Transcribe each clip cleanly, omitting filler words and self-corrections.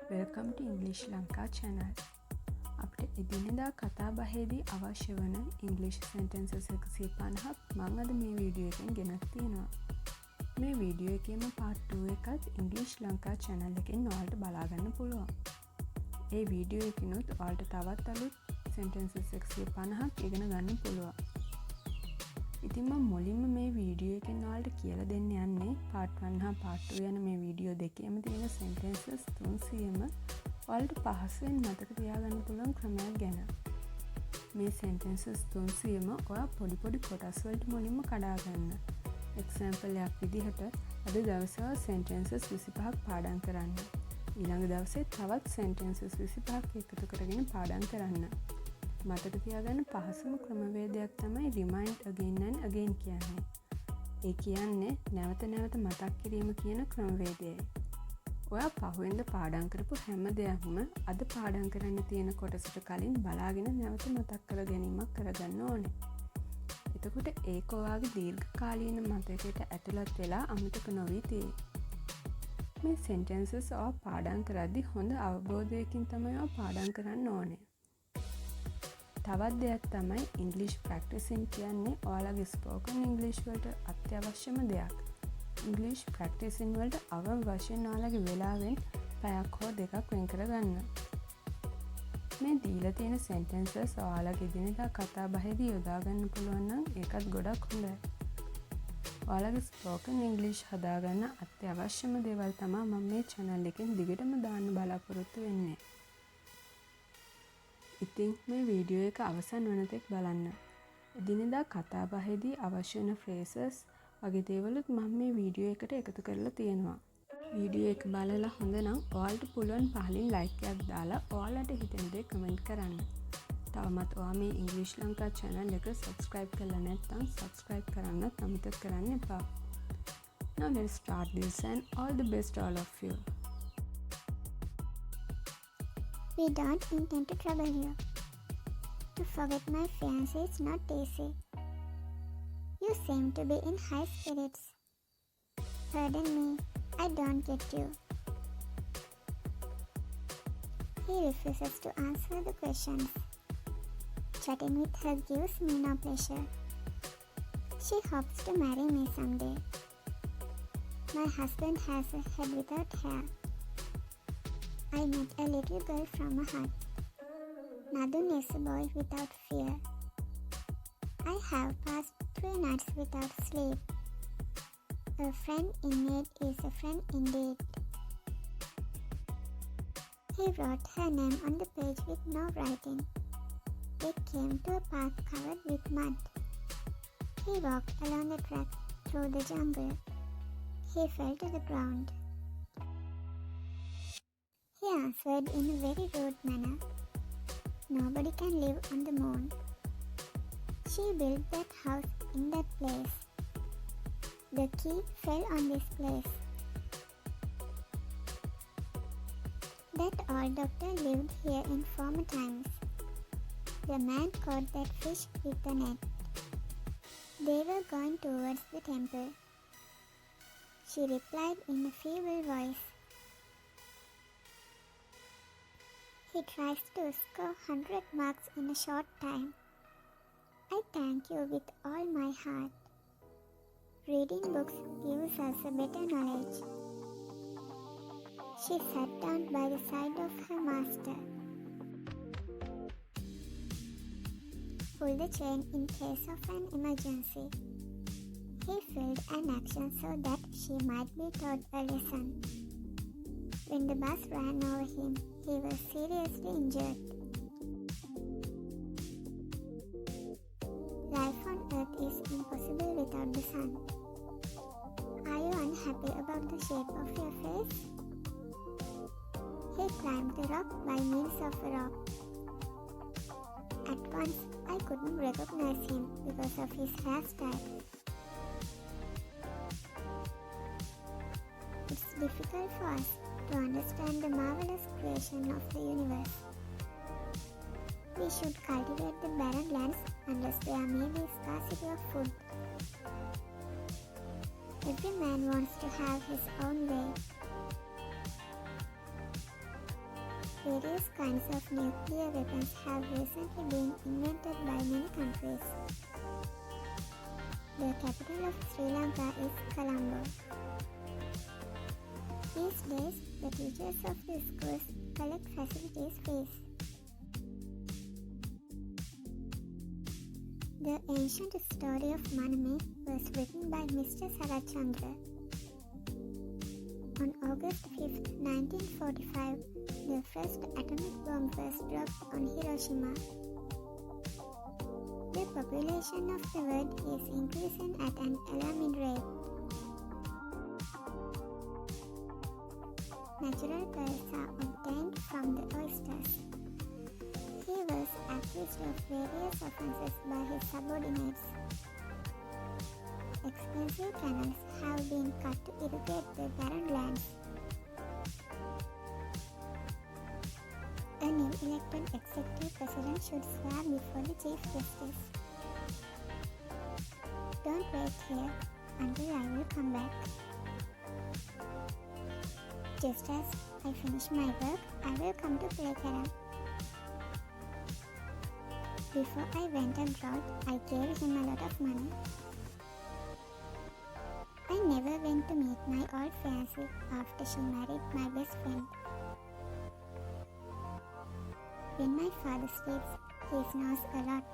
Welcome to English Lanka channel. අපිට එදිනෙදා කතා බහේදී අවශ්‍ය වන English sentences 150ක් මම අද මේ වීඩියෝ එකෙන් ගෙනත් තියෙනවා. මේ වීඩියෝ එකේම part 2 එකත් English Lanka channel එකෙන් ඔයාලට බලා ගන්න පුළුවන්. ඒ වීඩියෝ එකකිනුත් ඔයාලට තවත් අලුත් sentences 150ක් ඉගෙන ගන්න පුළුවන්. ඉතින් මම මුලින්ම මේ වීඩියෝ එකෙන් ඔයාලට කියලා දෙන්න යන්නේ part 1 හා part 2 යන මේ වීඩියෝ දෙකේම තියෙන sentences 300ම ඔයාලට පහසුවෙන් මතක තියාගන්න පුළුවන් ක්‍රමයක් ගැන. මේ sentences 300ම ඔයා පොඩි පොඩි කොටස් වලට මුලින්ම කඩා ගන්න. example එකක් විදිහට අද දවසේ sentences 25ක් පාඩම් කරන්න. ඊළඟ දවසේ තවත් sentences 25ක් එකතු කරගෙන පාඩම් කරන්න. මතක තියාගන්න පහසුම ක්‍රමවේදයක් තමයි remind again and again කියන්නේ. ඒ කියන්නේ නැවත නැවත මතක් කිරීම කියන ක්‍රමවේදයයි. ඔයා පහුවෙන්ද පාඩම් කරපු හැම දෙයක්ම අද පාඩම් කරන්න තියෙන කොටසට කලින් බලාගෙන නැවත මතක් කර ගැනීමක් කරගන්න ඕනේ. එතකොට ඒක ඔයාගේ දීර්ඝකාලීන මතකයට ඇතුළත් වෙලා අමතක නොවී තියෙයි. මේ sentences ඔයා පාඩම් කරද්දී හොඳ අවබෝධයකින් තමයි ඔයා පාඩම් කරන්න ඕනේ. තවත් දෙයක් තමයි English practicing කියන්නේ ඔයාලගේ spoken English වලට අත්‍යවශ්‍යම දෙයක්. English practicing වලට අවම වශයෙන් ඔයාලගේ වෙලාවෙන් පැයක් හෝ දෙකක් වෙන් කරගන්න. මේ දීලා තියෙන sentences ඔයාලගේ දිනදා කතා බහේදී යොදා ගන්න පුළුවන් නම් ඒකත් ගොඩක් හොඳයි. ඔයාලගේ spoken English හදාගන්න අත්‍යවශ්‍යම දේවල් තමයි මම මේ channel එකෙන් දිගටම දාන්න බලාපොරොත්තු වෙන්නේ. ඉතින් මේ වීඩියෝ එක අවසන් වන තෙක් බලන්න. එදිනෙදා කතා බහේදී අවශ්‍ය වෙන phrases වගේ දේවලුත් මම මේ වීඩියෝ එකට එකතු කරලා තියෙනවා. වීඩියෝ එක බලලා හොඳ නම් ඔයාලට පුළුවන් පහලින් like එකක් දාලා ඔයාලට හිතෙන දේ comment කරන්න. තවමත් ඔයා මේ English Lanka channel එක subscribe කරලා නැත්නම් subscribe කරන්නත් අමතක කරන්න එපා. Now let's start this and all the best all of you. We don't intend to trouble you. To forget my fiancé is not easy. You seem to be in high spirits. Pardon me, I don't get you. He refuses to answer the questions. Chatting with her gives me no pleasure. She hopes to marry me someday. My husband has a head without hair. I met a little girl from a hut. Nadun is a boy without fear. I have passed 3 nights without sleep. A friend in need is a friend indeed. He wrote her name on the page with no writing. They came to a path covered with mud. He walked along the track through the jungle. He fell to the ground. He answered in a very rude manner. Nobody can live on the moon. She built that house in that place. The key fell on this place. That old doctor lived here in former times. The man caught that fish with the net. They were going towards the temple. She replied in a feeble voice. He tries to score 100 marks in a short time. I thank you with all my heart. Reading books gives us a better knowledge. She sat down by the side of her master. Pull the chain in case of an emergency. He filled an action so that she might be taught a lesson. When the bus ran over him, he was seriously injured. Life on Earth is impossible without the sun. Are you unhappy about the shape of your face? He climbed the rock by means of a rope. At once, I couldn't recognize him because of his hairstyle. It's difficult for us to understand the marvelous creation of the universe. We should cultivate the barren lands unless there may be scarcity of food. Every man wants to have his own way. Various kinds of nuclear weapons have recently been invented by many countries. The capital of Sri Lanka is Colombo. These days, the teachers of the schools collect facilities fees. The ancient story of Maname was written by Mr. Sarachandra. On August 5, 1945, the first atomic bomb was dropped on Hiroshima. The population of the world is increasing at an alarming rate. Natural pearls are obtained from the oysters. He was accused of various offenses by his subordinates. Expensive canals have been cut to irrigate the barren lands. A new elected executive president should swear before the Chief Justice. Don't wait here until I will come back. Just as I finish my work, I will come to play carom. Before I went abroad, I gave him a lot of money. I never went to meet my old fiancée after she married my best friend. When my father sleeps, he snores a lot.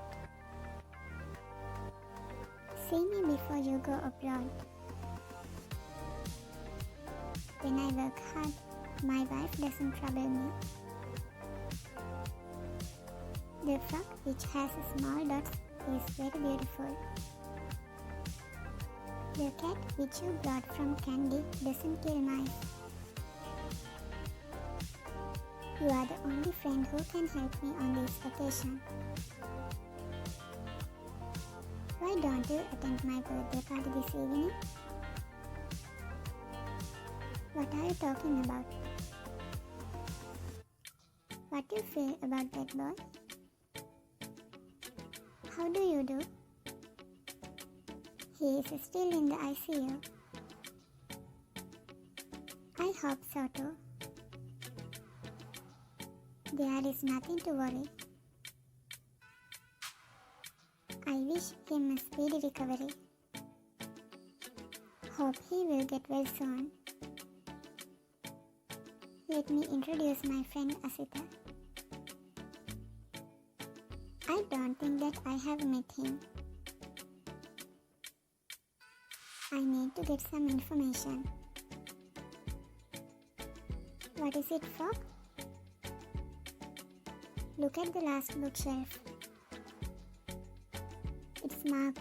See me before you go abroad. When I work hard, my wife doesn't trouble me. The frock, which has small dots, is very beautiful. The cat which you brought from Candy doesn't kill mice. You are the only friend who can help me on this occasion. Why don't you attend my birthday party this evening? What are you talking about? What do you feel about that boy? How do you do? He is still in the ICU. I hope so too. There is nothing to worry. I wish him a speedy recovery. Hope he will get well soon. Let me introduce my friend Asita. I don't think that I have met him. I need to get some information. What is it for? Look at the last bookshelf. It's marked.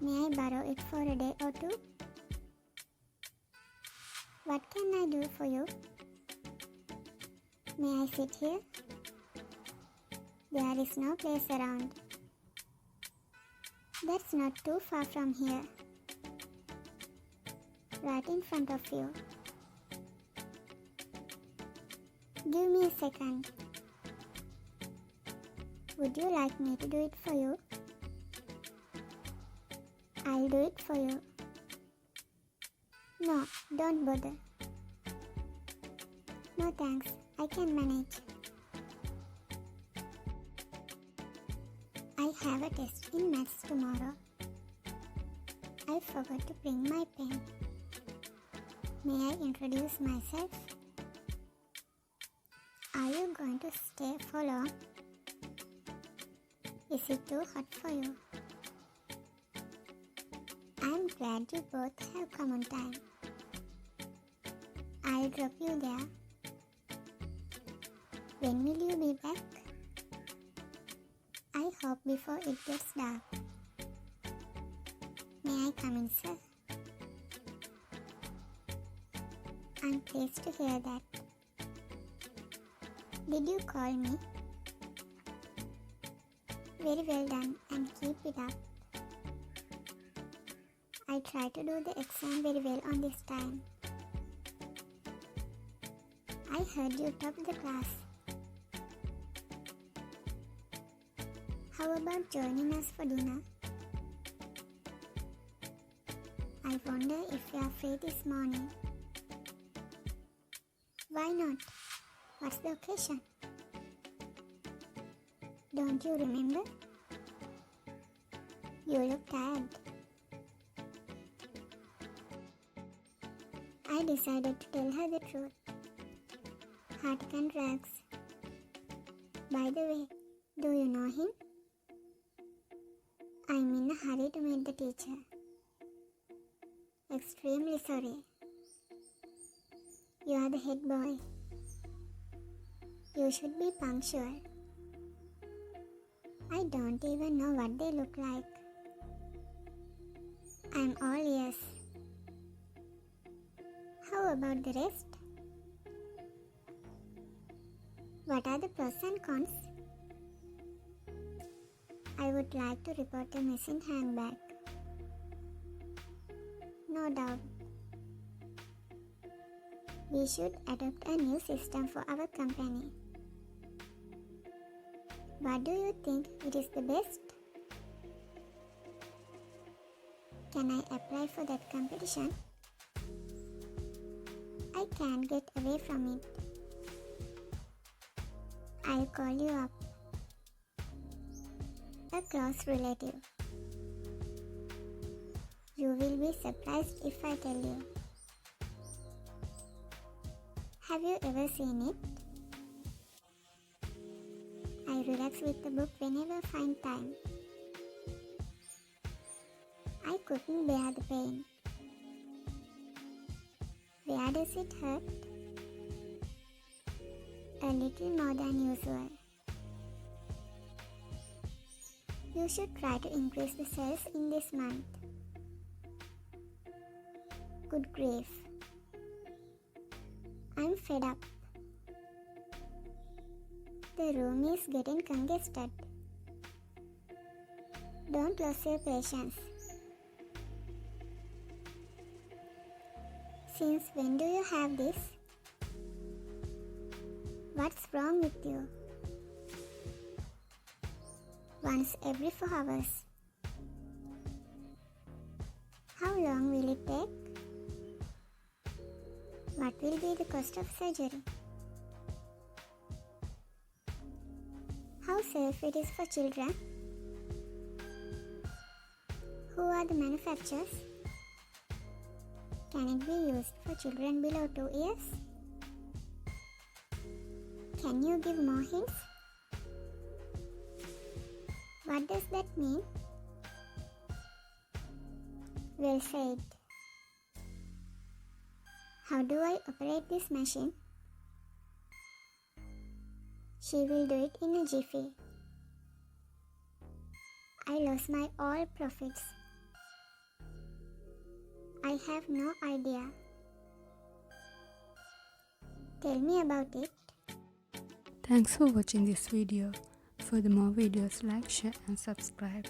May I borrow it for a day or two? What can I do for you? May I sit here? There is no place around. That's not too far from here. Right in front of you. Give me a second. Would you like me to do it for you? I'll do it for you. No, don't bother. No thanks, I can manage. I have a test in maths tomorrow. I forgot to bring my pen. May I introduce myself? Are you going to stay for long? Is it too hot for you? I'm glad you both have come on time. I'll drop you there. When will you be back? I hope before it gets dark. May I come in, sir? I'm pleased to hear that. Did you call me? Very well done and keep it up. I try to do the exam very well on this time. I heard you topped the class. How about joining us for dinner? I wonder if you are free this morning. Why not? What's the occasion? Don't you remember? You look tired. I decided to tell her the truth. Hartigan Rags. By the way, do you know him? I'm in a hurry to meet the teacher. Extremely sorry. You are the head boy. You should be punctual. I don't even know what they look like. I'm all ears. How about the rest? What are the pros and cons? I would like to report a missing handbag. No doubt. We should adopt a new system for our company. What do you think it is the best? Can I apply for that competition? I can't get away from it. I'll call you up. A close relative. You will be surprised if I tell you. Have you ever seen it? I relax with the book whenever I find time. I couldn't bear the pain. Where does it hurt? A little more than usual. You should try to increase the sales in this month. Good grief. I'm fed up. The room is getting congested. Don't lose your patience. Since when do you have this? What's wrong with you? Once every 4 hours. How long will it take? What will be the cost of surgery? How safe it is for children? Who are the manufacturers? Can it be used for children below 2 years? Can you give more hints? What does that mean? Well said. How do I operate this machine? She will do it in a jiffy. I lost my all profits. I have no idea. Tell me about it. Thanks for watching this video. For the more videos, like, share and subscribe.